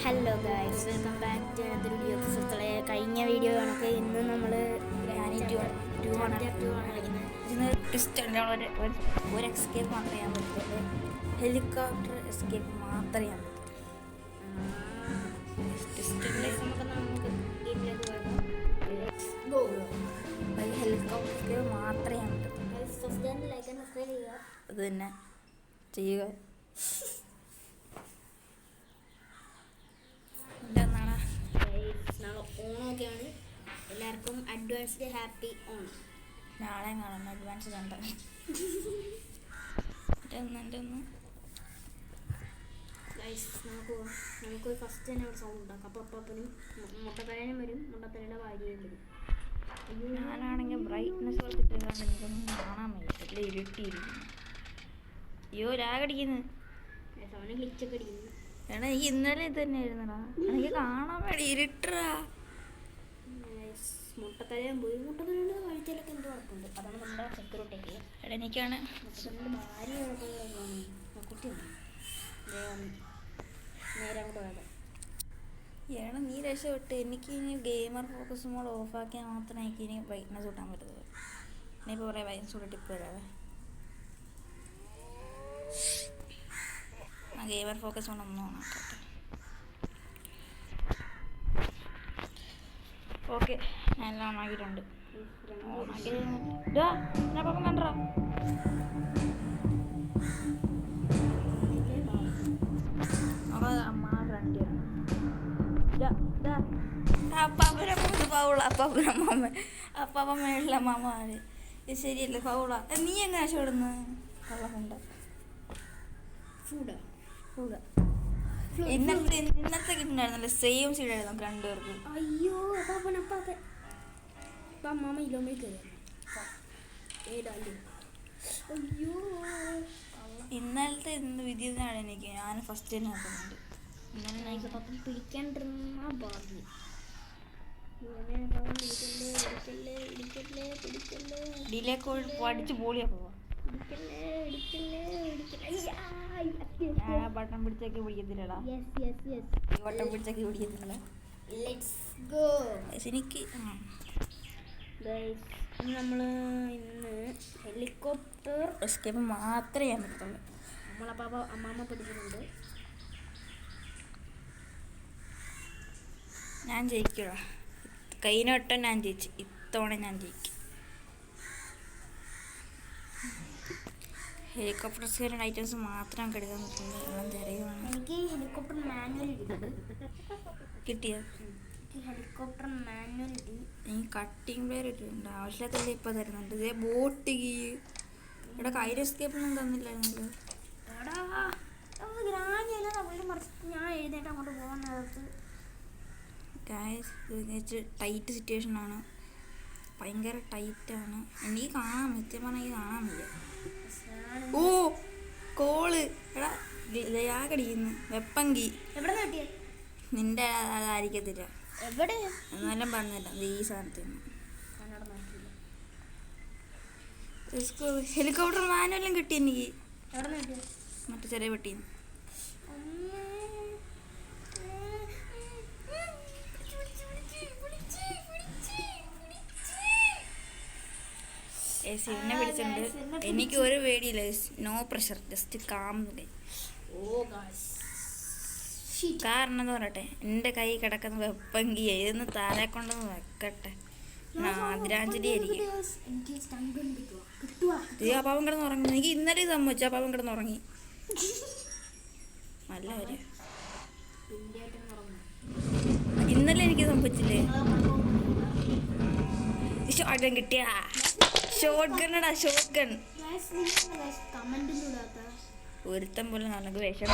Hello guys, welcome back to another video. സുഹൃത്തുക്കളെ, കഴിഞ്ഞ video കണക്ക് ഇന്ന് നമ്മൾ ഒരു എസ്കേപ്പ് മാത്രമേ ചെയ്യാൻ പറ്റുള്ളൂ. ഹെലികോപ്റ്റർ എസ്കേപ്പ് മാത്രമേ ചെയ്യാൻ പറ്റുള്ളൂ. ഹെലികോപ്റ്റർ എസ്കേപ്പ് മാത്രമേ ചെയ്യാൻ പറ്റുള്ളൂ. അത് തന്നെ ചെയ്യുക. നാളെ ഓണമൊക്കെയാണ്. എല്ലാവർക്കും അഡ്വാൻസ്ഡ് ഹാപ്പി ഓണം. നാളെ കാണും അഡ്വാൻസ് കണ്ട നമുക്ക് ഫസ്റ്റ് തന്നെ ഒരു സൗണ്ട് ഉണ്ടാക്കാം. അപ്പോൾ അപ്പനും മുട്ടത്തലേനും വരും, മുട്ടത്തലയുടെ ഭാര്യയും വരും. ഞാനാണെങ്കിൽ ബ്രൈറ്റ്നെസ് കൊടുത്തിട്ട് എനിക്കൊന്നും കാണാൻ പറ്റില്ല, ഇരുട്ടിയിരിക്കുന്നു. അയ്യോ രാഗടിക്കുന്നു, സൗണ്ട് ഗ്ലിച്ചൊക്കെ അടിക്കുന്നു. എടാ എനിക്ക് ഇന്നലെ ഇത് തന്നെ ആയിരുന്നടാ, എനിക്ക് കാണാൻ വേണ്ടി ഇരുട്ടറാ. മുട്ടത്തലയും പോയി, മുട്ടത്തലയുടെ വഴിച്ചലൊക്കെ എന്തോ ഉറപ്പുണ്ട്. അതാണ് നമ്മുടെ സെക്യൂരിറ്റിക്ക്. എടാ എനിക്കാണ് ഭാര്യ കുട്ടിയുണ്ട്, നേരെ അങ്ങോട്ട് പോയത്. ഏടാ നീ രക്ഷപ്പെട്ട്. എനിക്ക് ഇനി ഗെയിമർ ഫോക്കസ് മോഡ് ഓഫാക്കിയാൽ മാത്രമേ എനിക്ക് ഇനി ബ്രൈറ്റ്നസ് കൂട്ടാൻ പറ്റുള്ളൂ. ഇനിയിപ്പോൾ കുറേ ബ്രൈറ്റ്നസ് കൂടെ ടിപ്പ് വരാതെ. ഗെയിമർ ഫോക്കസ് കൊണ്ട് ഒന്നും ഓണാക്കട്ടെ. ഓക്കെ, ഞാൻ എല്ലാം ഓണാക്കിയിട്ടുണ്ട്. ഓണാക്കിയപ്പം കണ്ടോ അമ്മ ഫ്രണ്ട് അപ്പാപ്പ മേളിലെ അമ്മമാര്. ഇത് ശരിയല്ലേ, ഫൗളാ. നീ എങ്ങനെ രക്ഷപ്പെടുന്നു? കള്ളഫുണ്ട ഇന്നത്തെ കിട്ടുന്നുണ്ടായിരുന്നല്ലോ, സെയിം സീഡായിരുന്നു നമുക്ക് രണ്ടുപേർക്കും. അയ്യോ അമ്മാമ ഇലോമേ അയ്യോ ഇന്നലത്തെ ഇന്ന് വിധിയാണ് എനിക്ക്. ഞാൻ ഫസ്റ്റ് തന്നെ നോക്കുന്നുണ്ട്. ഇന്നലെ പപ്പം പിടിക്കാണ്ടിരുന്ന ഭാഗ്യം. ഇടിയിലേക്ക് പഠിച്ച് പോളിയാ പോവാ. ബട്ടൺ പിടിച്ചൊക്കെ പിടിക്കത്തില്ലടാ. ബട്ടൺ പിടിച്ചൊക്കെ പിടിക്കത്തില്ല. എനിക്ക് നമ്മള് ഇന്ന് ഹെലികോപ്റ്റർ എസ്കേപ്പ് മാത്രമേ ചെയ്യാൻ പറ്റുള്ളൂ. നമ്മളപ്പോൾ അമ്മാമ്മ പിടിക്കുന്നുണ്ട്. ഞാൻ ജയിക്കടാ. കൈനോട്ടം ഞാൻ ജയിച്ചു. ഇത്തവണ ഞാൻ ജയിക്കും. ഹെലികോപ്റ്റർ സ്കെയിലിൻ്റെ ഐറ്റംസ് മാത്രം എടുക്കാൻ പറ്റുള്ളൂ. എല്ലാം തിരയുവാണ്. എനിക്ക് ഹെലികോപ്റ്റർ മാനുവൽ കിട്ടിയ ഹെലികോപ്റ്റർ മാനുവൽ എനിക്ക് കട്ടിങ് പ്ലെയർ ഇട്ടിട്ടുണ്ട്. ആവശ്യത്തില്ല ഇപ്പം തരുന്നുണ്ട്. ഇതേ ബോട്ട് ഇവിടെ കൈര എസ്കേപ്പൊന്നും തന്നില്ലായിരുന്നല്ലോ. എടാ ഗ്രാനിയല്ല, ഞാൻ എഴുന്നേറ്റ് അങ്ങോട്ട് പോകാൻ നേരത്ത് ടൈറ്റ് സിറ്റുവേഷനാണ്. ഭയങ്കര ടൈറ്റാണ്. എനിക്ക് കാണാൻ സത്യം പറഞ്ഞാൽ എനിക്ക് കാണാൻ വയ്യ. ഓ കോള് എടാ യാകടിക്കുന്നു. വെപ്പങ്കി എവിടെ കിട്ടിയ? നിന്റെ അതായിരിക്കത്തില്ല. എവിടെ എന്നാലും പറഞ്ഞില്ല. ഈ സാധനത്തിന് ഹെലികോപ്റ്റർ മാനുവലും കിട്ടി എനിക്ക്. എവിടെ കിട്ടിയ? മറ്റേ ചെറിയ പെട്ടിന്ന്. ശിവനെ വിളിച്ചിട്ടുണ്ട്. എനിക്ക് ഒരു പേടിയില്ല. No pressure, just calm. കാരണം എന്ന് പറയട്ടെ, എൻ്റെ കൈ കിടക്കുന്ന വെപ്പങ്കി ഇതൊന്ന് താരെ കൊണ്ടൊന്ന് വെക്കട്ടെ. ആദരാഞ്ജലി ആയിരിക്കും. ആ പാവം കിടന്ന് ഉറങ്ങി. എനിക്ക് ഇന്നലെ സംഭവിച്ചു. ആ പാവം കിടന്ന് ഉറങ്ങി. നല്ല കാര്യം. ഇന്നലെ എനിക്ക് സംഭവിച്ചില്ലേ? ഷോട്ട് കിട്ടിയ ഷോട്ട് ഗണ്ണടാ, ഷോട്ട് ഗൺ. ഒരുത്തം പോലെ നമുക്ക് വിഷം.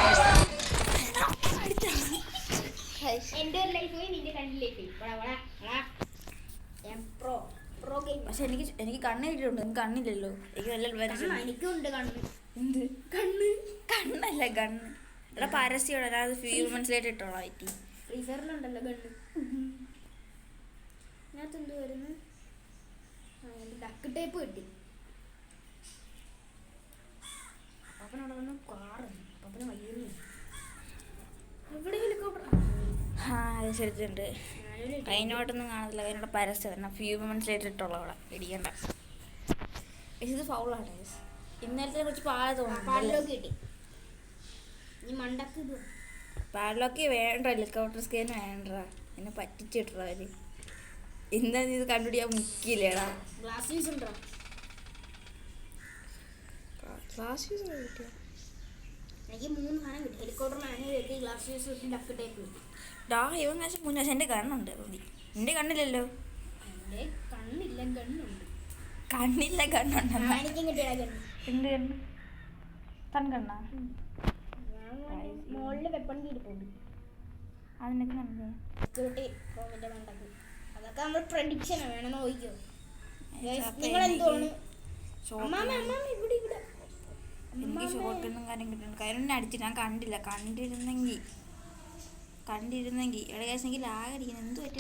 പക്ഷെ എനിക്ക് കണ്ണ് കിട്ടിയിട്ടുണ്ട്. എനിക്ക് കണ്ണില്ലല്ലോ. എനിക്കുണ്ട് കണ്ണ്. എന്ത് കണ്ണ്? കണ്ണല്ല കണ്ണ്. എടാ പരസ്യം അത് മനസ്സിലായിട്ട് ഇട്ടോളാം. ഫ്രീ ഫയറിലുണ്ടല്ലോ കണ്ണ്. ഇതിനകത്ത് എന്ത് വരുന്നു? ഡക്ക് ടേപ്പ് കിട്ടി. അപ്പനവിടെ വന്ന് കാറ്. അപ്പന് വയ്യ. എവിടെ ഹെലികോപ്റ്റർ? പൈസ എടുത്തിട്ടുണ്ട്. അതിനോട്ടൊന്നും കാണത്തില്ല, അതിനോട് പരസ്യം തന്നെ ഫ്യൂ മന്ത്സ് ഇട്ടിട്ടുള്ള അവിടെ ഇടിക്കണ്ട. ഇത് ഫൗളാണ്. ഇന്നലത്തെ കുറച്ച് പാല തോന്നുന്നു. പാഡ്ലോക്ക് വേണ്ട, ഹെലികോപ്റ്റർ സ്കേൻ വേണ്ട, എന്നെ പറ്റിച്ചിട്ടാ അവര്. ഇന്നാ ഇത് കണ്ടുപിടിക്കാൻ മുക്കില്ലേടാ. ഗ്ലാസ് യൂസ് ഉണ്ടോ? ഗ്ലാസ് യൂസ് കിട്ടിയ എനിക്ക് 3 സാധനം കിട്ടി. ഹെലികോപ്റ്റർ മാനുവൽ കിട്ടി, ഗ്ലാസ് യൂസ് കിട്ടി, ഡക്ക് ടേപ്പ് കിട്ടി. ഡാ ഇവൻ കാശ് മുന്നേ എൻ്റെ കണ്ണുണ്ട്. എൻ്റെ കണ്ണില്ലല്ലോ. എൻ്റെ കണ്ണില്ല, ഗണ്ണുണ്ട്. കണ്ണില്ല, ഗണ്ണുണ്ട്. എനിക്കും കിട്ടിയ ഗണ്ണ്. എന്ത് ഗണ്ണ്? തൻകണ്ണ. മുകളിൽ വെപ്പൺ കീഴിപ്പോണ്ട്. അതിനൊക്കെ കണ്ടു സെക്യൂരിറ്റി റൂമിൻ്റെ മണ്ടക്ക്. അതൊക്കെ നമ്മൾ പ്രഡിക്ഷൻ വേണം, നോക്കിക്കോ. നിങ്ങൾ എന്തോന്ന് എനിക്ക് ഷോട്ടൊന്നും കാര്യം കിട്ടുന്നു. കയറിനെ അടിച്ചിട്ട് ഞാൻ കണ്ടില്ല. കണ്ടിരുന്നെങ്കിൽ ഇവിടെ കേസെങ്കിൽ ലാഗടിക്കണം. എന്ത് പറ്റി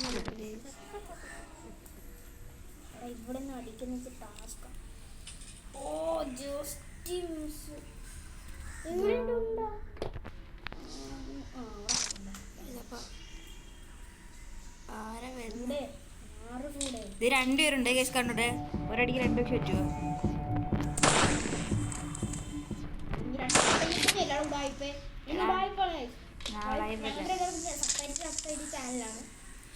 ഇവിടെ നിന്ന് അടിക്കുന്ന ടാസ്ക്. ഓ ജസ്റ്റ് മിസ്. ഇത് 2 പേരുണ്ട് കേസ് കണ്ടോട്ടെ. ഒരടിക്ക് 2 പക്ഷെ പറ്റുമോ? ചാനലാണ്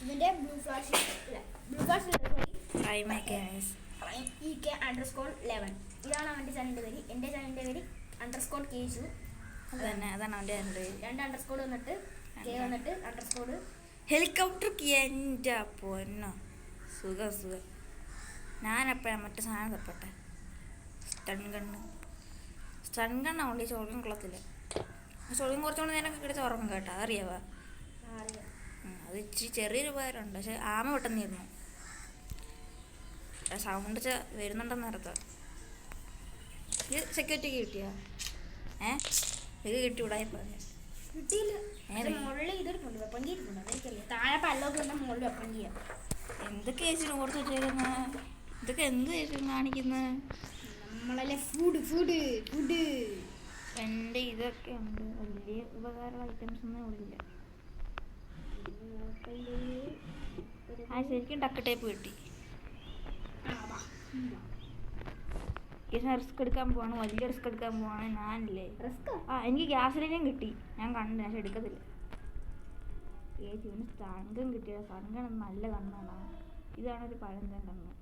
ഇതിന്റെ ബ്ലൂ ഫ്ലാഷ് _11. ഇതാണ് അവന്റെ ചാനലിന്റെ പേര്. എന്റെ ചാനലിന്റെ പേര് _കേശു. അതന്നെ, അതാണ് അവന്റെ ചാനലിന്റെ പേര്. 2 അണ്ടർസ്കോർ വന്നിട്ട് കെ വന്നിട്ട് അണ്ടർസ്കോർ ഹെലികോപ്റ്റർ. എൻ്റെ പൊന്നോ സുഖം. ഞാനെപ്പോഴാണ് മറ്റേ സാധനം തപ്പട്ടെ. സ്റ്റൺ ഗണ്ണാവുണ്ട്. ഈ ചോളം കൊള്ളത്തില്ല. ചോളം കുറച്ചുകൊണ്ട് നേരം കിടച്ച് ഉറങ്ങും കേട്ടോ, അതറിയാവാ. അത് ഇച്ചിരി ചെറിയൊരു ഉപകാരമുണ്ട്, പക്ഷെ ആമ പെട്ടെന്ന് ഇരുന്നു. സൗണ്ട് വരുന്നുണ്ടെന്ന് അർത്ഥം. ഇത് സെക്യൂരിറ്റിക്ക് കിട്ടിയാ? ഇത് കിട്ടി വിടായി പറഞ്ഞു. കിട്ടിയില്ല. എന്തൊക്കെ ചേച്ചി ഓർത്ത് വെച്ചേക്കുന്ന? ഇതൊക്കെ എന്ത് ചേച്ചി കാണിക്കുന്നത്? നമ്മളല്ലേ ഫുഡ്. എൻ്റെ ഇതൊക്കെ ഉണ്ട്. വലിയ ഉപകാരമുള്ള ഐറ്റംസ് ഒന്നും ഉള്ളില്ല. ശരിക്കും ഡക്ക് ടേപ്പ് കിട്ടി. റിസ്ക് എടുക്കാൻ പോവാണ്, വലിയ റിസ്ക് എടുക്കാൻ പോവാണ് ഞാനില്ലേ. എനിക്ക് ഗ്യാസ് ലൈനും കിട്ടി, ഞാൻ കണ്ടു, പക്ഷെ എടുക്കത്തില്ല. ചേച്ചി ഇവന് സൺഗൺ കിട്ടിയ. സൺഗൺ നല്ല കണ്ണാണ്. ഇതാണ് ഒരു പഴന്തൻ കണ്ണ്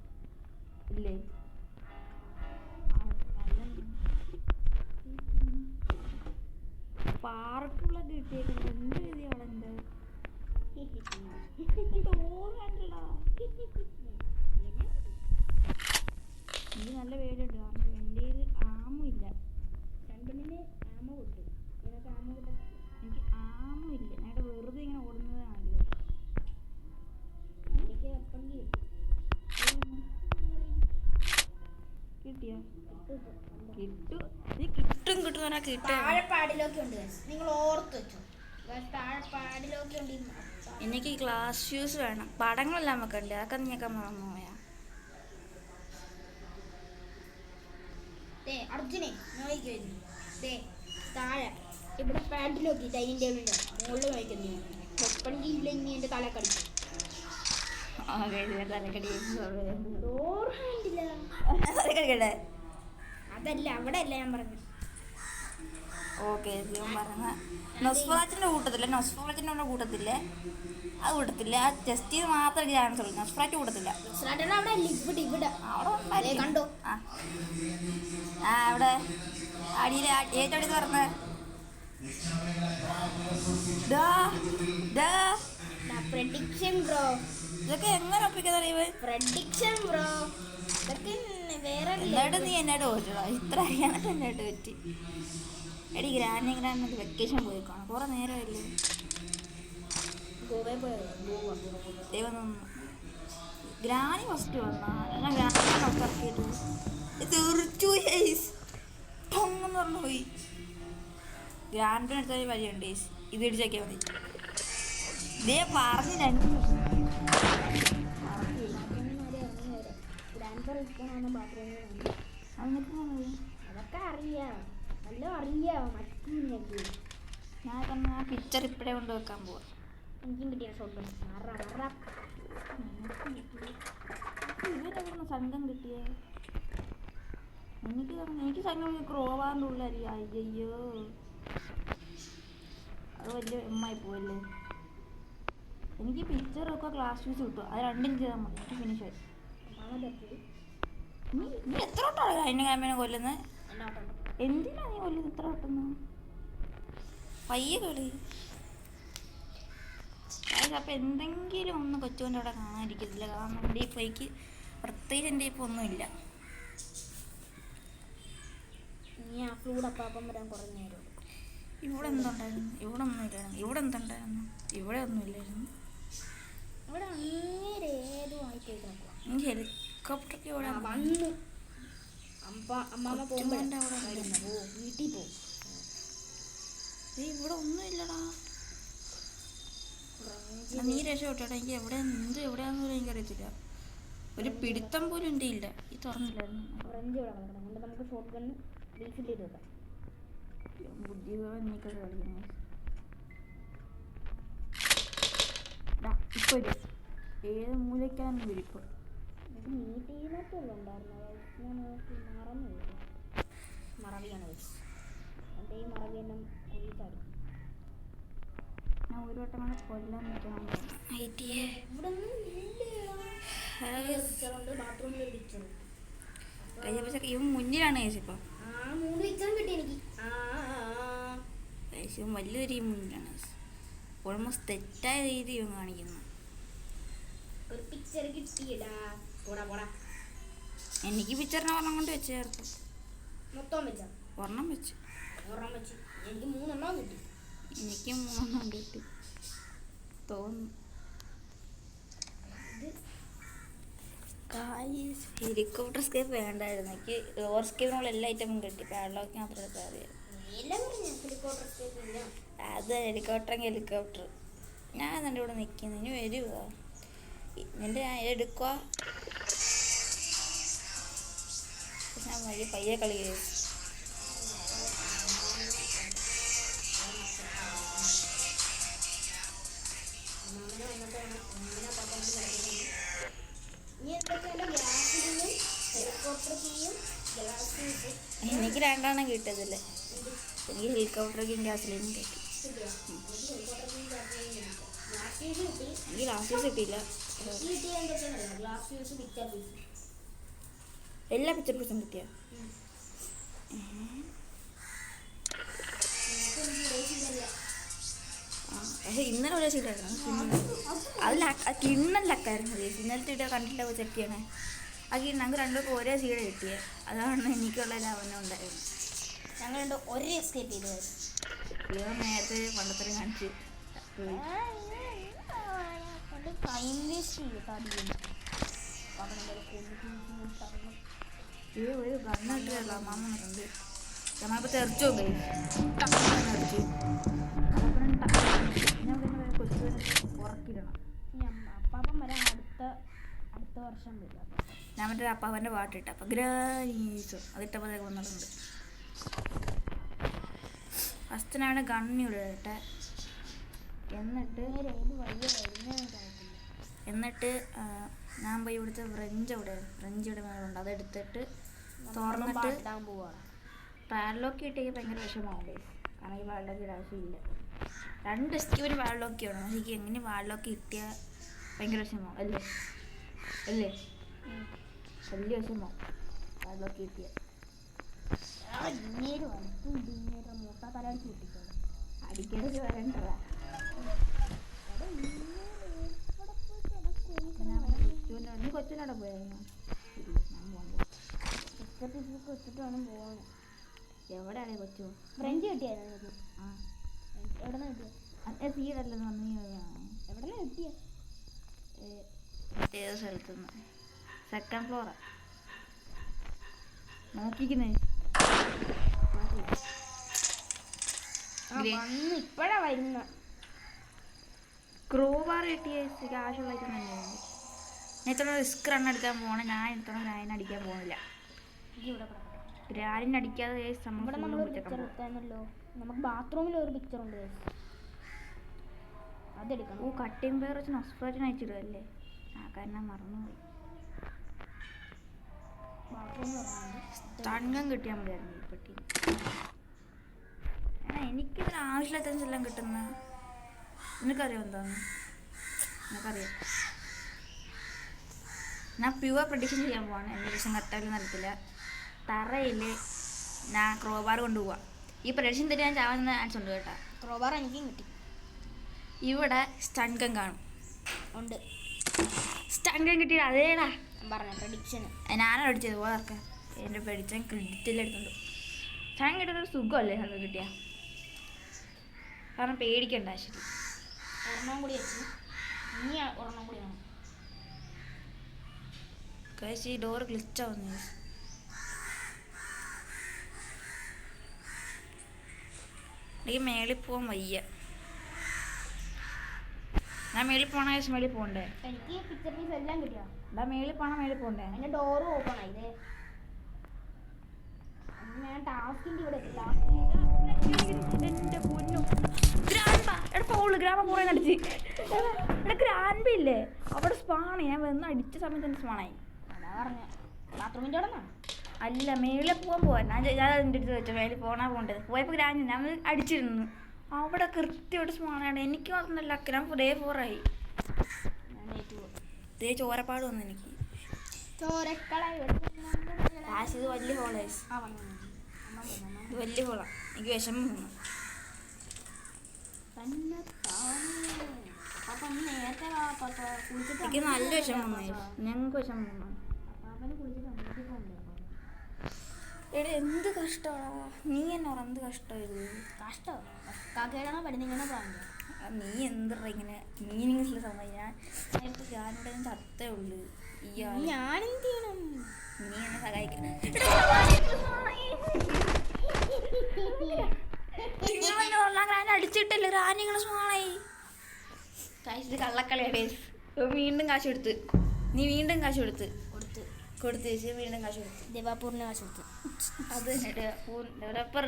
ഇല്ലേ? പാർക്കുള്ള കിട്ടിയേക്കുന്നത് എന്ത് രീതിയാണ് എൻ്റെ എനിക്ക് നല്ല പേടിയുണ്ട്. കാരണം എൻ്റെ ആമില്ല. രണ്ടിന് ആമ കിട്ടും. എനിക്ക് ആമില്ല. ഞാൻ വെറുതെ ഇങ്ങനെ ഓടുന്നതാണ്. എനിക്ക് എപ്പം കിട്ടിയ കിട്ടും. താഴെപ്പാടിലൊക്കെ ഉണ്ട്, നിങ്ങൾ ഓർത്ത് വെച്ചോ. താഴെപ്പാടിലൊക്കെ ഉണ്ട്. എനിക്ക് ഗ്ലാസ് ഷ്യൂസ് വേണം. പടങ്ങളെല്ലാം വെക്കണ്ടേ, അതൊക്കെ നീക്കാൻ മറന്നു പോയാ. അർജുനെ നോക്കിക്കഴിഞ്ഞു താഴെ ഇവിടെ പാഡിൽ നോക്കി ഡൈനിങ് ടേബിളിൻ്റെ മുകളിൽ നോക്കുന്നു. വെപ്പണെങ്കിൽ ഇല്ലെങ്കിൽ എൻ്റെ തലക്കടിക്കും. അതല്ല, അവിടെ അല്ല ഞാൻ പറഞ്ഞു. ഓക്കെ പറഞ്ഞ നൊസ്ഫറാറ്റിൻ്റെ കൂട്ടത്തില്ലേ? നൊസ്ഫറാറ്റിൻ്റെ കൂട്ടത്തില്ലേ? അത് കൂട്ടത്തില്ല. ആ ടെസ്റ്റ് ചെയ്ത് മാത്രം ചാൻസ് ഉള്ളൂ. നൊസ്ഫറാറ്റ് കൂട്ടത്തില്ല. അവിടെ കണ്ടോ? അവിടെ അടിയിൽ ഏറ്റവും അടി പറഞ്ഞ ഇതൊക്കെ എങ്ങനെ ഒപ്പിക്കുന്നറിയ? Prediction bro. ഇതൊക്കെ വേറെ. എന്നിട്ട് നീ എന്നോട് ചോദിച്ചോ ഇത്ര അറിയാനായിട്ട് എന്നോട്ട് പറ്റി. എടി ഗ്രാൻഡ് വെക്കേഷൻ പോയി കാണാം. കുറെ നേരമല്ലേ ദൈവം തോന്നുന്നു. ഗ്രാനി ഫസ്റ്റ് വന്നാ ഗ്രാൻഡ് തീർച്ചു എന്ന് പറഞ്ഞു പോയി. ഗ്രാൻഡിനടുത്ത വഴിയുണ്ട്. ഇത് ഇടിച്ചേക്കാൽ മതി. ഇതേ പറഞ്ഞു രണ്ട് അതൊക്കെ അറിയാം, നല്ല അറിയാം. ഞാൻ തന്നെ ആ പിക്ചർ ഇപ്പോഴേ കൊണ്ട് വെക്കാൻ പോവാ. എനിക്കും കിട്ടിയ ഷോട്ട് ഇവരെവിടുന്ന് സംഘം കിട്ടിയേ? എനിക്ക് സംഘം ക്രോവാറിൻ്റെ ഉള്ളി. അയ്യോ, അത് വലിയ എമ്മായി പോയല്ലേ. എനിക്ക് പിക്ചറൊക്കെ ക്ലാസ് യൂസ് കിട്ടും. അത് രണ്ടും ചെയ്താൽ മതി, എനിക്ക് ഫിനിഷ് ആയി. നീ എത്ര വട്ടമാണ് അതിൻ്റെ ക്യാമറ കൊല്ലുന്നത്? എന്തിനാ നീ കൊല്ലുന്നത് ഇത്ര പെട്ടെന്ന്? പയ്യെ കളി. അപ്പം എന്തെങ്കിലും ഒന്ന് കൊച്ചുകൊണ്ട് അവിടെ കാണാതിരിക്കത്തില്ല. കാരണം എൻ്റെ ഇപ്പോൾ എനിക്ക് പ്രത്യേകിച്ച് എൻ്റെ ഇപ്പോൾ ഒന്നുമില്ല. നീ ആ ഫ്ലൂഡ് അപ്പം വരാൻ കുറഞ്ഞ നേരം. ഇവിടെ എന്തുണ്ടായിരുന്നു? ഇവിടെ ഒന്നും ഇല്ലായിരുന്നു. ഇവിടെ എന്തുണ്ടായിരുന്നു? ഇവിടെ ഒന്നുമില്ലായിരുന്നു. ഇവിടെ അങ്ങേരെ ഏതോ ആയിപ്പോയി. ഹെലികോപ്റ്ററൊക്കെ ഇവിടെ വന്നു. അമ്മാമ്മ പോകുമ്പോൾ വീട്ടിൽ പോകും. ഇവിടെ ഒന്നുമില്ലടാ. നീ രക്ഷപ്പെട്ടോട്ടെ. എനിക്ക് എവിടെയാണെന്ന് പോലും എനിക്കറിയത്തില്ല. ഒരു പിടുത്തം പോലും എൻ്റെ ഇല്ല. ഈ തുറന്നില്ലായിരുന്നു. നമുക്ക് ഷോട്ട് ഗണ്ണ് റീഫിൽ ചെയ്ത് വെക്കാം. ബുദ്ധിപരം നീക്കൊക്കെ കളിക്കുന്നു. ഇപ്പൊ ഏത് മൂലയ്ക്കാന്ന് വരിപ്പോൾ നീട്ടിനകത്തുള്ള ഉണ്ടായിരുന്നു. മറവിയാണ് എൻ്റെ ഈ മറവി എല്ലാം കുഴിച്ചാടി. ഞാൻ ഒരു വട്ടം കൂടെ കൊല്ലാൻ നിൽക്കണം. ഇവൻ മുന്നിലാണ് ചേച്ചിപ്പം. വലിയ രീതി മുന്നിലാണ്. ഓൾമോസ്റ്റ് തെറ്റായ രീതി ഇവൻ കാണിക്കുന്നു. ഒരു പിക്ചർ കിട്ടിയടാ. എനിക്ക് പിക്ചറിനെ ഒരെണ്ണം കൊണ്ട് വെച്ച് ചേർത്തു. മൊത്തം വെച്ച ഒരെണ്ണം വെച്ച് എനിക്ക് 3 എണ്ണം കിട്ടി. എനിക്ക് 3 എണ്ണം കിട്ടി തോന്നുന്നു. ഹെലികോപ്റ്റർ സ്കേപ്പ് വേണ്ടായിരുന്നു. എനിക്ക് ഡോർ സ്കേപ്പിനുള്ള എല്ലാ ഐറ്റമും കിട്ടി. പാഡ്ലോക്ക് മാത്രം എടുത്താൽ അറിയാം. അത് ഹെലികോപ്റ്റർ ഞാൻ എൻ്റെ ഇവിടെ നിൽക്കുന്നു. ഇനി വരുക നിൻ്റെ ഞാൻ എടുക്കുക. ഞാൻ വഴി പയ്യെ കളി കഴിയും. എനിക്ക് 2 എണ്ണം കിട്ടിയതില്ലേ. എനിക്ക് ഹെലികോപ്റ്ററൊക്കെയും ഗ്യാസിലേക്കും കിട്ടി. എനിക്ക് ഗ്ലാസ് യൂസ് കിട്ടിയില്ല. എല്ലാ പിക്ചർ പീസും കിട്ടിയ. പക്ഷെ ഇന്നലെ ഒരേ സീറ്റായിരുന്നു. അതിൽ കിണ്ണല്ലക്കായിരുന്നു. ഇന്നലത്തെ ഇട കണ്ടില്ല ചെക്ക് ചെയ്യണേ. ആ കിണ്ണ ഞങ്ങൾക്ക് 2 പേർക്കും ഒരേ സീഡ് കിട്ടിയത്. അതാണ് എനിക്കുള്ള ലാഭനം ഉണ്ടായിരുന്നു. ഞങ്ങൾ 2 ഒരേ എസ്കേപ്പ് ചെയ്തത്. ഇവൻ നേരത്തെ പണ്ടത്തരം കാണിച്ച് ടൈം വേസ്റ്റ് ഒരു ഗണ്ണിട്ടുള്ള അമ്മാമ്മണ്ട്. നമ്മളിപ്പോൾ തെറിച്ചു പോയി. അടിച്ചു കൊച്ചുവിനെ ഉറക്കിടണം. അപ്പാപ്പൻ വരാൻ അടുത്ത വർഷം വരും. ഞാൻ മറ്റേ അപ്പാപ്പൻ്റെ പാട്ടിട്ട അപ്പം ഗ്രാനീസോ അതിട്ടപ്പോഴത്തേക്ക് വന്നിട്ടുണ്ട്. ഫസ്റ്റ് ഞാൻ ഗണ്ണിവിടെ ഇട്ടെ. എന്നിട്ട് ഞാൻ പോയി ഇവിടുത്തെ ഫ്രഞ്ച് ഇവിടെ മേലുണ്ട്. അതെടുത്തിട്ട് തുറന്നിട്ട് പാഡ്ലോക്ക് കിട്ടിയെങ്കിൽ ഭയങ്കര വിഷമമാവും. കാരണം ഈ പാഡ്ലോക്ക് ഇടാൻ ആവശ്യമില്ല. 2 സ്കീവിന് പാഡ്ലോക്ക് വേണം. എനിക്ക് എങ്ങനെ പാഡ്ലോക്ക് കിട്ടിയാൽ ഭയങ്കര വിഷമമാവും. അല്ലേ വലിയ വിഷമമാവും പാഡ്ലോക്ക് കിട്ടിയാൽ. മൂട്ടാ തലടിച്ച് കിട്ടിക്കോളൂ. അടിക്കടിച്ച് വരണ്ടതാ. നീ കൊച്ചിനോടെ പോയായിരുന്നു. വെച്ചിട്ട് വേണം പോകാൻ. എവിടെയാണ് കൊച്ചു? ഫ്രഞ്ച് കിട്ടിയായിരുന്നു. ആ എവിടെ നിന്ന് കിട്ടിയ? സീഡല്ലെന്ന് പറഞ്ഞു. എവിടെ നിന്ന് കിട്ടിയ? ഏത് സ്ഥലത്തുനിന്ന്? 2nd ഫ്ലോറാ നോക്കിക്കുന്നേ. ഇപ്പഴാ വരുന്ന ക്രോബാർ കിട്ടിയ കാശുള്ള തന്നെയാണ്. ഞാൻ ഇത്ര റിസ്ക് റണ്ണെടുക്കാൻ പോകണം. ഞാൻ ഇത്ര ഗ്രാനിന് അടിക്കാൻ പോകുന്നില്ല. ഗ്രാനിന് അടിക്കാതെ നമുക്ക് ബാത്റൂമിൽ ഒരു പിക്ചർ ഉണ്ട്. അതെടുക്കണം. ഓ കട്ടിങ് പേർ വെച്ച് നസ്ഫ്രാറ്റിന് അയച്ചിടുകയല്ലേ? ആ കാരണം മറന്നുപോയി. തങ്കം കിട്ടിയാൽ മതിയായിരുന്നു ഈ പെട്ടി. എനിക്കിതിന് ആവശ്യമില്ലാത്തതെല്ലാം കിട്ടുന്ന നിനക്കറിയാം എന്താന്ന്? നിനക്കറിയാം ഞാൻ പ്യുവർ പ്രഡിക്ഷൻ ചെയ്യാൻ പോവാണ്. എൻ്റെ ദിവസം കറക്റ്റായിട്ട് നടത്തില്ല. തറയിൽ ഞാൻ ക്രോബാർ കൊണ്ടുപോവാം. ഈ പ്രഡിക്ഷൻ തന്നെ ഞാൻ ചാവുന്ന ചാൻസ് ഉണ്ട് കേട്ടോ. ക്രോബാർ എനിക്കും കിട്ടി. ഇവിടെ സ്റ്റൺഗൻ കാണും. ഉണ്ട് സ്റ്റൺഗൻ കിട്ടിയത് അതേടാ പറഞ്ഞ പ്രഡിക്ഷൻ. ഞാനാണ് അടിച്ചത് പോകാർക്ക്. എൻ്റെ പ്രഡിക്ഷൻ ക്രെഡിറ്റിലെടുത്തുണ്ട്. സ്റ്റൺ കിട്ടുന്നൊരു സുഖമല്ലേ അത് കിട്ടിയ? കാരണം പേടിക്കണ്ട. ശരി ഒരെണ്ണം കൂടി വെച്ച് ഇനി ഒരെണ്ണം കൂടി വേണം. കഴിച്ച് ഈ ഡോറ് ക്ലിച്ചാവുന്നു. എനിക്ക് മേളിൽ പോകാൻ വയ്യ. ഞാൻ മേളിൽ പോകണ കേസ് മേളിൽ പോകണ്ടേ? എനിക്ക് പിക്ചർ പീസ് എല്ലാം കിട്ടിയോ? എന്താ മേളിൽ പോകണം, മേളിൽ പോകണ്ടേ? എൻ്റെ ഡോറ് ഓപ്പൺ ആയില്ലേ? ഞാൻ ടാസ്കിൻ്റെ ഇവിടെ എൻ്റെ പൊന്നു ഗ്രാൻപ എടാ പോള് ഗ്രാമ കുറേ അടിച്ച് എടാ ഗ്രാൻപ ഇല്ലേ അവിടെ സ്പാണ്. ഞാൻ വന്ന് അടിച്ച സമയത്ത് തന്നെ സ്പാണായി. അതാ പറഞ്ഞ ബാത്റൂമിൻ്റെ അവിടെ നിന്നാണ്. അല്ല മേളിൽ പോകാൻ ഞാൻ എൻ്റെ അടുത്ത് വെച്ചു മേളിൽ പോകേണ്ടത്. പോയപ്പോൾ ഗ്രാൻഡ് ഞാൻ അടിച്ചിരുന്നു. അവിടെ കൃത്യമായിട്ട് സ്പാണാണ്. എനിക്ക് മാത്രമല്ല ഞാൻ ഡേ 4 ആയി. ഇതേ ചോരപ്പാട് വന്നു എനിക്ക്. ഇത് വലിയ ഹോളേസ്. ഇത് വലിയ ഹോളാണ്. എനിക്ക് വിഷമം തോന്നുന്നു. എനിക്ക് നല്ല വിഷമം തോന്നി. ഞങ്ങൾക്ക് വിഷമം തോന്നുന്നു. എടാ എന്ത് കഷ്ടമാടാ. നീ എന്നാ എന്ത് കഷ്ടമായത്? കഷ്ടമാണോ കാക്കയാണോ പഠിക്കണോ പറഞ്ഞത്? നീ എന്താ ഇങ്ങനെ മീനിങ്സിൽ സമയം. ഞാനിവിടെ ചത്തേ ഉള്ളു. ഞാനെന്ത് ചെയ്യണം? നീ എന്നെ സഹായിക്കണം. അടിച്ചിട്ടല്ലേ റാനിങ്ങൾ സ്മാളായി. കാശ് കള്ളക്കളിയാടേ. വീണ്ടും കാശ് കൊടുത്ത് നീ വീണ്ടും കാശ് കൊടുത്ത് വെച്ച് വീണ്ടും കാശ് കൊടുത്ത് ദേവാപൂറിന് കാശ് കൊടുത്ത്. അത് ഡെവലപ്പർ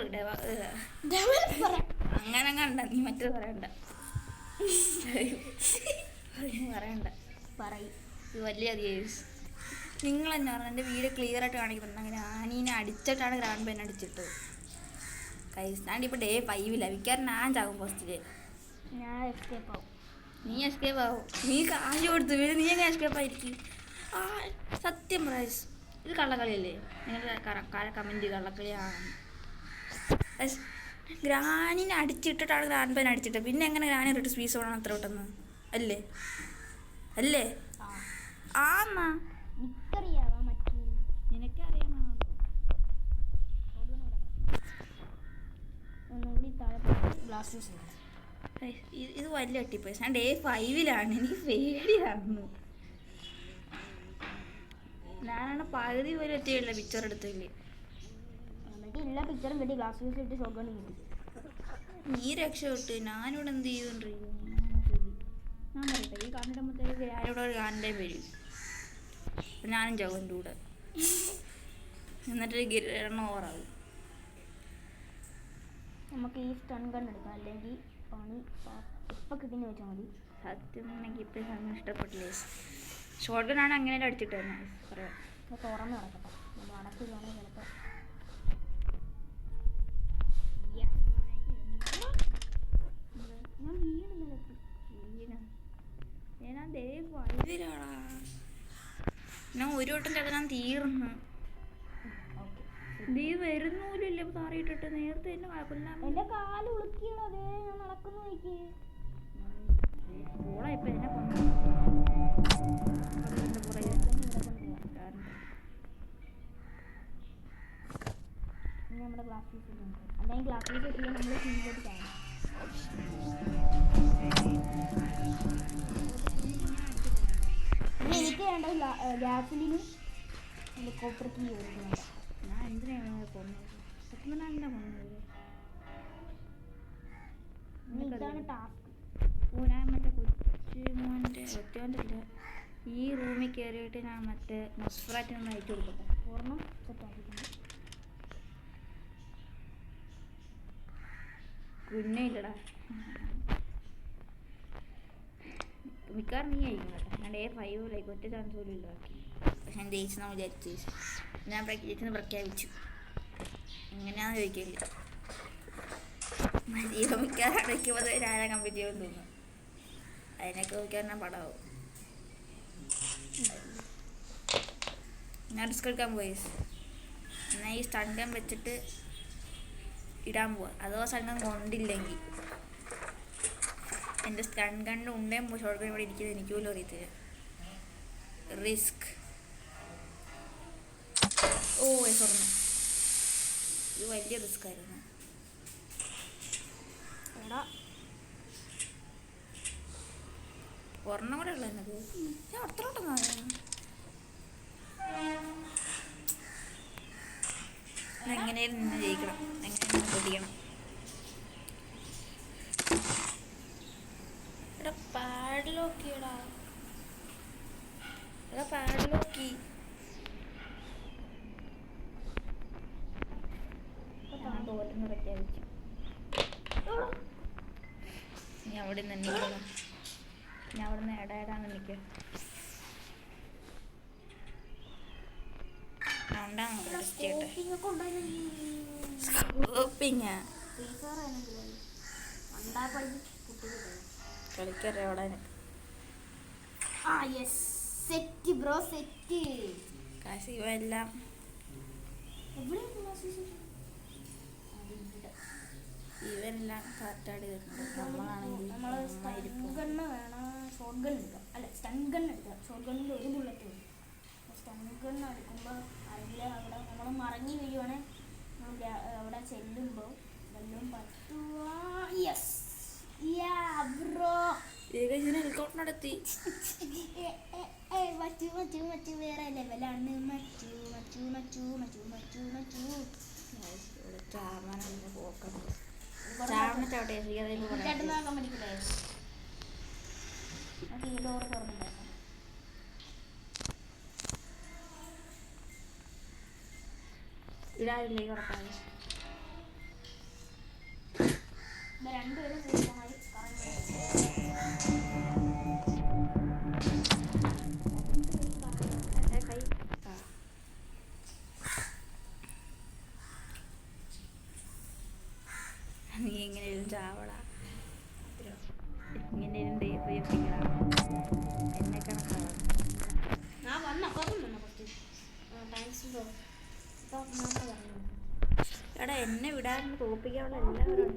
അങ്ങനെ കണ്ട നീ മറ്റേത് പറയണ്ട പറയും. ഇത് വലിയ അധികം നിങ്ങൾ തന്നെ പറഞ്ഞു. എൻ്റെ വീഡിയോ ക്ലിയർ ആയിട്ട് കാണിക്കുന്നുണ്ട്. അങ്ങനെ ആനീനെ അടിച്ചിട്ടാണ് ഗ്രാൻഡ് പെൻ അടിച്ചിട്ട്. ഞാൻ ഇപ്പോൾ ഡേ 5 വിൽക്കാൻ ഞാൻ ചാകും ഫസ്റ്റില്. ഞാൻ എസ്കേപ്പ് ആവും. നീ എസ്കേപ്പ് ആവും. നീ കാശ് കൊടുത്ത് വീട് നീ എങ്ങനെ എസ്കേപ്പ് ആയിരിക്കും? ആ സത്യം പ്രൈസ് ഇത് കള്ളക്കളിയല്ലേ? നിങ്ങളുടെ കമൻറ്റ് കള്ളക്കളിയാണ്. ഗ്രാനിനെ അടിച്ചിട്ടിട്ടാണ് ഗ്രാൻഡ് പെൻ അടിച്ചിട്ട്. പിന്നെ എങ്ങനെ ഗ്രാനി റിട്ട് സ്പീസ് ഓടാണ് അത്ര പെട്ടെന്ന്? അല്ലേ അല്ലേ? ആന്നാ നിനക്കറിയാമോ? ഇത് വലിയ അട്ടിപ്പോയി. ഞാൻ ഡേ 5 എനിക്ക് പേടിയായിരുന്നു. ഞാനാണ് പകുതി പോലും എത്തിയില്ല പിക്ചർ എടുത്തില്ല. എല്ലാ പിക്ചറും കിട്ടി. ഗ്ലാസ് യൂസ് ഇട്ട് ഷോട്ട് ഗൺ കിട്ടി. നീ രക്ഷപ്പെട്ട്. ഞാനിവിടെ എന്ത് ചെയ്തോണ്ടിരിക്കും? ഞാൻ പറയട്ടെ ഈ കാണിടുമ്പോഴത്തേക്ക് ഞാനിവിടെ ഒരു ഗാനിൻ്റെ വരും. ഞാനും ചാവും എൻ്റെ കൂടെ. എന്നിട്ട് എണ്ണം ഓവറാകും. നമുക്ക് ഈ സ്റ്റൺ ഗൺ എടുക്കാം. അല്ലെങ്കിൽ പണി ഇപ്പം കിട്ടിയെന്ന് വെച്ചാൽ മതി. സത്യം എനിക്ക് ഇപ്പം സമയം ഇഷ്ടപ്പെട്ടില്ലേ. ഷോർട്ട് ഗണ്ണാണ് അങ്ങനെ അടിച്ചിട്ട് തന്നെ പറയാം. തുറന്ന് നടക്കട്ടെ. നമ്മൾ അടക്കുകയാണെങ്കിൽ ചിലപ്പോൾ ഞാൻ ഞാൻ ദൈവരാടാ. ഞാൻ ഒരു വട്ടം ചേട്ടൻ തീർന്നു. നീ വരുന്നൂലില്ല താറിയിട്ടിട്ട് നേരത്തെ എന്നെ കൊല്ലാൻ. എൻ്റെ കാല് ഉളുക്കിയത് ഞാൻ നടക്കുന്നു. എനിക്ക് ഓളാ ഇപ്പം എന്നെ കൊന്നു. നമ്മുടെ ഗ്ലാസ് പീസ് അല്ലെങ്കിൽ ഗ്ലാസ് പീസ് വെച്ചിട്ട് നമ്മൾ ഫീൽഡിലോട്ട് കാണാം. എനിക്ക് വേണ്ട ഗ്യാസിലിന് ഹെലികോപ്റ്റർ കീ വേണ്ട. ഞാൻ എന്തിനാണ് കൊന്നത്? സത്യം എന്താ കൊന്നത്? ഇതാണ് ടാസ്ക്. ഞാൻ മറ്റേ കൊച്ചുമോൻ്റെ ഒറ്റോൻ്റെ ഈ റൂമിൽ കയറിയിട്ട് ഞാൻ മറ്റേ നസ്ഫ്രാറ്റിൽ നിന്ന് അയച്ചു കൊടുക്കട്ടെ. ഓർമ്മ സെറ്റാക്കിയിട്ടുണ്ട്. കുഞ്ഞില്ലടാ മിക്കവാറും നീ ആയിരിക്കും കേട്ടോ. ഞാൻ A5 ഒറ്റ ചാൻസ് പോലും ഇല്ല ബാക്കി. പക്ഷെ ഞാൻ ജയിച്ചെന്ന് വിചാരിച്ചു. ഞാൻ ജയിച്ചെന്ന് പ്രഖ്യാപിച്ചു. എങ്ങനെയാണെന്ന് ചോദിക്കില്ല. ജീവ മിക്കവാറും അടയ്ക്കുമ്പോൾ ആരാ കംപ്ലീറ്റ് ചെയ്യുമെന്ന് തോന്നുന്നു. അതിനൊക്കെ നോക്കിയാൽ പടമാവും. ഞാൻ റിസ്ക് എടുക്കാൻ പോയി. എന്നാൽ ഈ സ്റ്റൺ വെച്ചിട്ട് ഇടാൻ പോവാ. അഥവാ സ്റ്റൺ കൊണ്ടില്ലെങ്കിൽ എൻ്റെ സ്റ്റൺ ഗണ്ണ് ഉണ്ടേം ഷോർട്ട് ഗൺ ഇവിടെ ഇരിക്കുന്നത് എനിക്ക് പോലും അറിയത്തില്ല. റിസ്ക്. ഓ സ്വർണ്ണം. ഇത് വലിയ റിസ്ക് ആയിരുന്നു. എടാ ഒരെണ്ണം കൂടെ ഉള്ളത് എന്നത് ഞാൻ അത്രത്തോട്ടം എങ്ങനെയും നിന്ന് ജയിക്കണം. എങ്ങനെയും പൊടിക്കണം. എടാ പാഡിലോക്കിയടാ. എടാ പാഡിലോക്കി. ഞാൻ തോറ്റെന്ന് പ്രഖ്യാപിച്ചു. നീ അവിടെ നിന്ന് എണ്ണിക്കണം. ഞാൻ അവിടെ നിന്ന് ഇടാന്ന് എനിക്ക് കളിക്കറിയാം അവിടെ. കാശിവെല്ലാം ഇവരെല്ലാം കറക്റ്റായിട്ട് വരുന്നുണ്ട്. നമ്മളാണെങ്കിൽ സ്റ്റൺ ഗൺ എടുക്കുക. ഷോർട്ട് ഗണ്ണിൽ ഒരു ബുള്ളറ്റ് വരും. സ്റ്റൺ ഗൺ എടുക്കുമ്പോൾ അതിൽ അവിടെ നമ്മൾ മറങ്ങി വീഴുവാണെങ്കിൽ അവിടെ ചെല്ലുമ്പോൾ വല്ലതും പറ്റുവാ. നടത്തി മറ്റു വേറെ ലെവലാണ്. മറ്റു നോക്കാൻ പഠിക്കില്ലേ? ഈ ഡോറ് തുറന്നിട്ടുണ്ടായിരുന്നു. ഇടാറില്ലേ കുറപ്പാണ്. രണ്ടുപേരും നീ എങ്ങനെയും ചാവടാ. എങ്ങനെയും എന്നെ കണക്കാണ്. എടാ എന്നെ വിടാൻ തോപ്പിക്കാനുള്ള എല്ലാവരും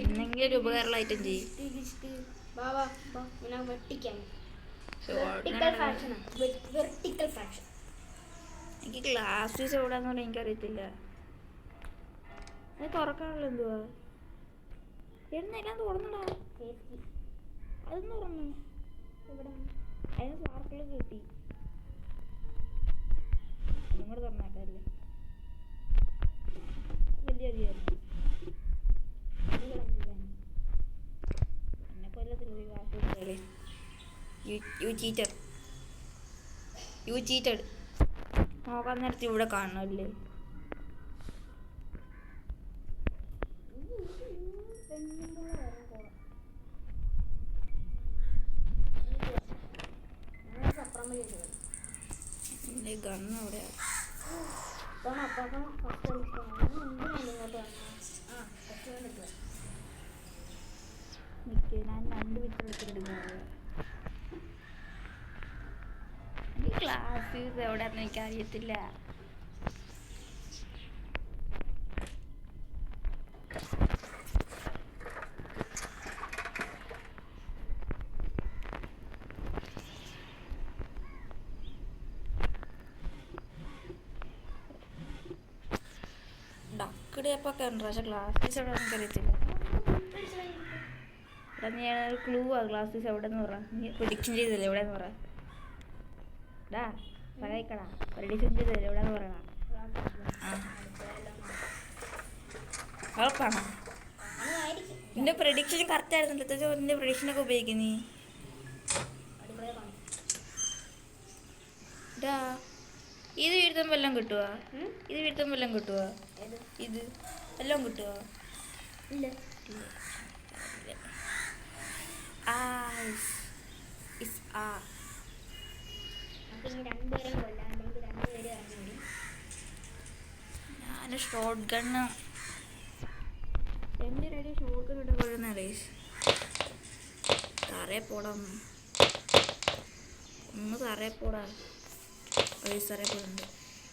എന്തെങ്കിലും ഒരു ഉപകാരമുള്ള ഐറ്റം ചെയ്യും. എനിക്ക് ഗ്ലാസ് പീസ് എവിടാന്ന് പറഞ്ഞാൽ എനിക്കറിയത്തില്ല. അത് തുറക്കാനുള്ള എന്തുവാ? എന്നെല്ലാം തുറന്നടാ. അതൊന്നും തുറന്നു. അതിന് സ്പാർക്കിളും കിട്ടി. ഒന്നും കൂടെ തുറന്നാക്കല്ലേ. വലിയ അധികമായിരുന്നു. എന്നെ കൊല്ലത്തില്ല ഗ്ലാസ്. U cheated. നോക്കാൻ നേരത്തെ ഇവിടെ കാണണമല്ലേ. എൻ്റെ ഗണ്ണ് എവിടെയാണ്? ഞാൻ 2 മിനിറ്റ് എടുത്തിട്ടുണ്ട്. ഈ ക്ലാസ് എവിടെയാണെന്ന് എനിക്കറിയത്തില്ല. ഡക്കിടെയപ്പൊക്കെ ഉണ്ട്. പക്ഷെ ക്ലാസ് ഫീസ് എവിടെ എനിക്കറിയത്തില്ല. എടാ നീ ഒരു ക്ലൂ ആ. ക്ലാസ് ഫീസ് എവിടെയെന്ന് പറ. നീ പ്രിഡിക്ഷൻ ചെയ്തല്ലേ എവിടെയെന്ന് പറ. ഡാ സഹായിക്കടാ. പ്രിഡിക്ഷൻ ചെയ്തല്ലേ എവിടെയെന്ന് പറയണ. ഉറപ്പാണോ? നിന്റെ പ്രിഡിക്ഷൻ കറക്റ്റ് ആയിരുന്നല്ലോ. നിന്റെ പ്രിഡിക്ഷനൊക്കെ ഉപയോഗിക്കും നീ. ഡാ ഇത് വീഴ്ത്തുമ്പോൾ എല്ലാം കിട്ടുവാ? ഇത് വീഴ്ത്തുമ്പോൾ എല്ലാം കിട്ടുവാ? ഏത്? ഇത് എല്ലാം കിട്ടുവാ? ഇല്ല. നമുക്ക് ഇനി രണ്ടുപേരെ കൊല്ലാണ്ടെങ്കിൽ രണ്ടുപേരെ ഇറങ്ങി. ഞാൻ ഷോട്ട് ഗണ്ണ് എൻ്റെ റെഡി ഷോട്ട് ഗൺ ഇട്ട് കൊള്ളുന്ന റേസ് തറയെ പോടാ ഒന്ന് തറയെ പോടാ റേസ് തറയെ പോടുണ്ട്.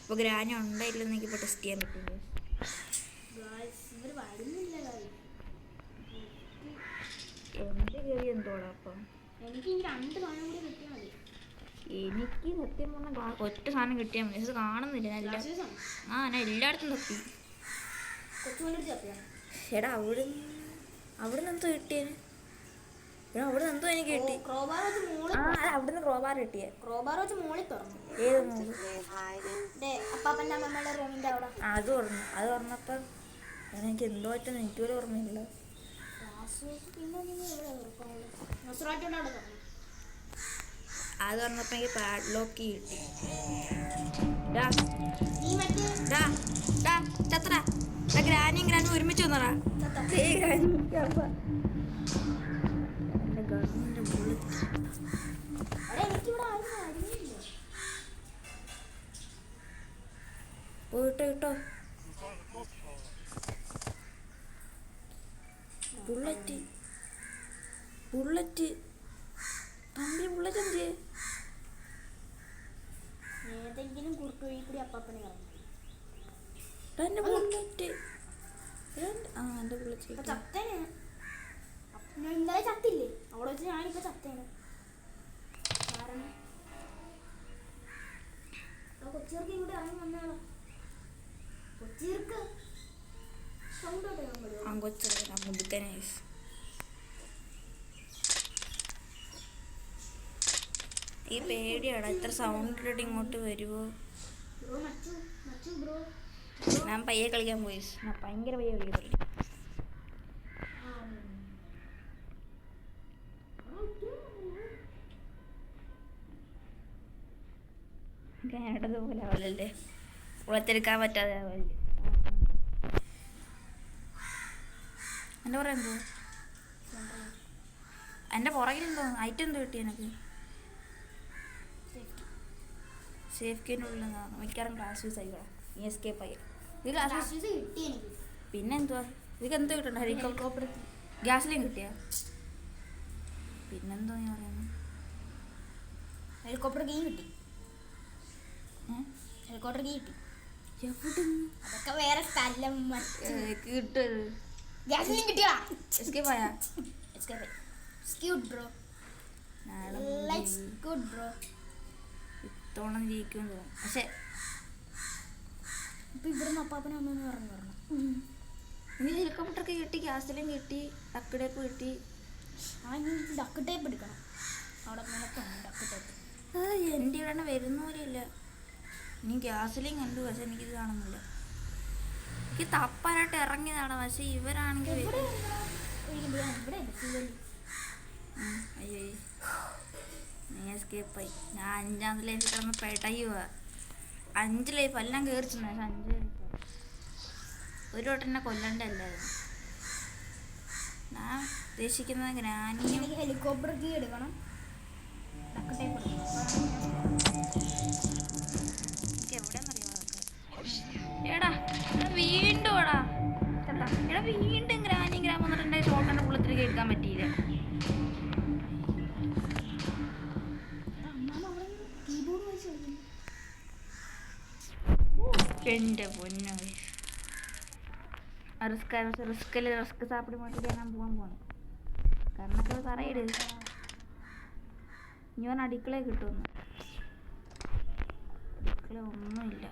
ഇപ്പോൾ ഗ്രാനി ഉണ്ടായില്ലെന്ന് എനിക്ക് ഇപ്പോൾ ടെസ്റ്റ് ചെയ്യാൻ പറ്റും. ഇവർ വരുന്നില്ല. എൻ്റെ കയറി എന്തോടാ അപ്പം? എനിക്ക് ഈ 2 സാധനം കൂടി കിട്ടിയാൽ മതി. എനിക്ക് സത്യം പറഞ്ഞാൽ ഒറ്റ സാധനം കിട്ടിയാൽ മതി. ഇത് കാണുന്നില്ല. ഞാൻ എല്ലായിടത്തും തപ്പി. കൊച്ചുമല്ലി തപ്പിയാ എടാ അവിടുന്ന് എന്തോ കിട്ടിയേന്? എടാ അവിടുന്ന് എന്തോ എനിക്ക് കിട്ടി. അവിടുന്ന് ക്രോബാർ കിട്ടിയേ. ക്രോബാർ വെച്ച് മോളിൽ തുറന്നു. ഏത് മോള്? അപ്പാപ്പൻ്റെ അമ്മമ്മയുടെ റൂമിൻ്റെ അവിടെ. അത് പറഞ്ഞപ്പോൾ എനിക്ക് എന്തോ പറ്റുന്ന എനിക്കൊരു ഓർമ്മയില്ല. അത് പറഞ്ഞപ്പോൾ എനിക്ക് പാഡ്ലോക്ക് കിട്ടി. ചത്ര ഗ്രാനിയും ഗ്രാനും ഒരുമിച്ച് വന്നറാ. പോയിട്ട് കിട്ടോ ബുള്ളറ്റ് തമ്പി ബുള്ളറ്റ് എന്ത്? ഏതെങ്കിലും കുറുക്ക് വഴി കൂടി അപ്പാപ്പനെ എൻ്റെ ബുള്ളറ്റ്. എൻ്റെ ബുള്ളറ്റ് ചത്തേനെ. ഇന്നലെ ചത്തില്ലേ അവിടെ വെച്ച് ഞാനിപ്പോ ചത്തേനെ. കാരണം കൊച്ചിർക്ക് ഇവിടെ ഇറങ്ങി വന്നാളോ. കൊച്ചിർക്ക് ഈ പേടിയാണ്. ഇത്ര സൗണ്ട് ഇട്ടിട്ട് ഇങ്ങോട്ട് വരുമോ? ഞാൻ പയ്യെ കളിക്കാൻ പോയി. ഞാൻ ഭയങ്കര പയ്യെ കളിക്കത്തില്ല. കേട്ടതുപോലെ ആവല്ലേ, ഉളത്തെടുക്കാൻ പറ്റാതെ ആവല്ലേ. എൻ്റെ പുറകെ എന്തോ എൻ്റെ പുറകിലെന്തോ ഐറ്റം എന്തോ കിട്ടി എനിക്ക്. സേഫ്റ്റിൻ്റെ ഉള്ളിൽ നിന്നാണ് മിക്കവാറും ക്ലാസ് യൂസ് ആയിക്കോളാം. ഈ എസ്കേപ്പ് ആയി. ഇത് ക്ലാസ് യൂസ് കിട്ടി എനിക്ക്. പിന്നെ എന്തുവാ ഇതൊക്കെ എന്തോ കിട്ടണ്ട? ഹെലികോപ്റ്റർ ഗ്യാസിലേം കിട്ടിയ പിന്നെന്തോ ഞാൻ പറയുന്നത്. ഹെലികോപ്റ്റർ കീ കിട്ടി. ഹെലികോപ്റ്റർ കീ കിട്ടി. അതൊക്കെ വേറെ സ്ഥലം കിട്ടത്. ഗ്യാസിലേം കിട്ടിയാ എസ്കേപ്പ് ആയാ? എസ്കേപ്പ് സ്ക്യൂട്ട് ബ്രോ. Let's good bro. ഇത്തോളം ജയിക്കുമെന്ന് തോന്നും. പക്ഷേ ഇപ്പം ഇവിടുന്ന് അപ്പാപ്പനെ അമ്മയെന്ന് പറഞ്ഞു ഇനി ഹെലികോപ്റ്ററൊക്കെ കിട്ടി, ഗ്യാസിലും കിട്ടി, ഡക്ക് ടേപ്പ് കിട്ടി. ഇനി ഡക്ക് ടേപ്പ് എടുക്കണം. അവിടെ നിനക്കുണ്ട് ഡക്ക് ടേപ്പ്. എൻ്റെ ഇവിടെ വരുന്ന പോലെയില്ല. ഇനി ഗ്യാസിലേയും കണ്ടു, പക്ഷെ എനിക്കിത് കാണുന്നില്ല. എനിക്ക് തപ്പാനായിട്ട് ഇറങ്ങിയതാണ്, പക്ഷെ ഇവരാണെങ്കിൽ അയ്യോ നീ എസ്കേപ്പായി. ഞാൻ 5ാമത്തെ ലൈഫിൽ കിടന്ന് പെടയുക. 5 ലൈഫ് എല്ലാം കയറിച്ചിട്ടുണ്ട്. പക്ഷെ 5 ലൈഫ് ഒരു വട്ടം എന്നെ കൊല്ലണ്ടല്ലായിരുന്നു. ഞാൻ ഉദ്ദേശിക്കുന്നത് ഗ്രാനിയും ഹെലികോപ്റ്റർ കീ എടുക്കണം. എനിക്ക് എവിടെയെന്നറിയാം അതൊക്കെ. എടാ വീണ്ടും എടാ വീണ്ടും ഗ്രാനിയും ഗ്രാമം വന്നിട്ടുണ്ടെ ഷോട്ടൻ്റെ പുള്ളത്തിലേക്ക് എടുക്കാൻ പറ്റിയില്ല. എൻ്റെ പൊന്നോ റിസ്ക് സാപ്പിടി മാറ്റിട്ട് ഞാൻ പോകാൻ കാരണമൊക്കെ പറയിട്. ഇനി പറഞ്ഞ അടുക്കള കിട്ടുമെന്ന്. അടുക്കള ഒന്നുമില്ല.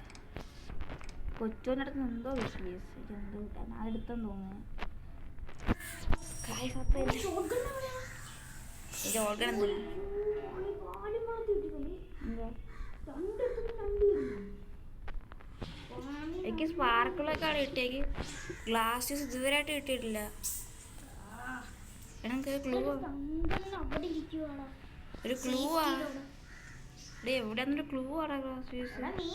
കൊച്ചോൻ്റെ അടുത്ത് എന്തോ കിട്ടി. എന്തോ കിട്ടാൻ അതെടുത്തെന്ന് തോന്നുന്നു. എനിക്ക് സ്പാർക്കിളൊക്കെ ആണ് കിട്ടിയേക്ക്. ഗ്ലാസ്സസ് ഇതുവരെയായിട്ട് കിട്ടിയിട്ടില്ല. എനിക്ക് ഒരു ക്ലൂ ആ ഡേ എവിടെ എന്നൊരു ക്ലൂ ആടാ എടാ നീ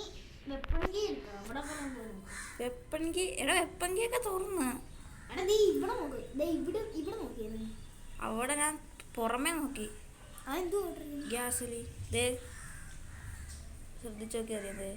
വെപ്പൺകി എടുക്കുക അവിടെ പോകാൻ പോകുന്നു. വെപ്പൻകി എടാ വെപ്പൻകിയൊക്കെ തുറന്ന് എടാ നീ ഇവിടെ നോക്ക്. ദേ ഇവിടെ നോക്കിയത് അവിടെ ഞാൻ പുറമേ നോക്കി അതെന്തോ ഓർഡർ ഗ്യാസിൽ ദേ ശ്രദ്ധിച്ചു നോക്കിയാൽ ദേ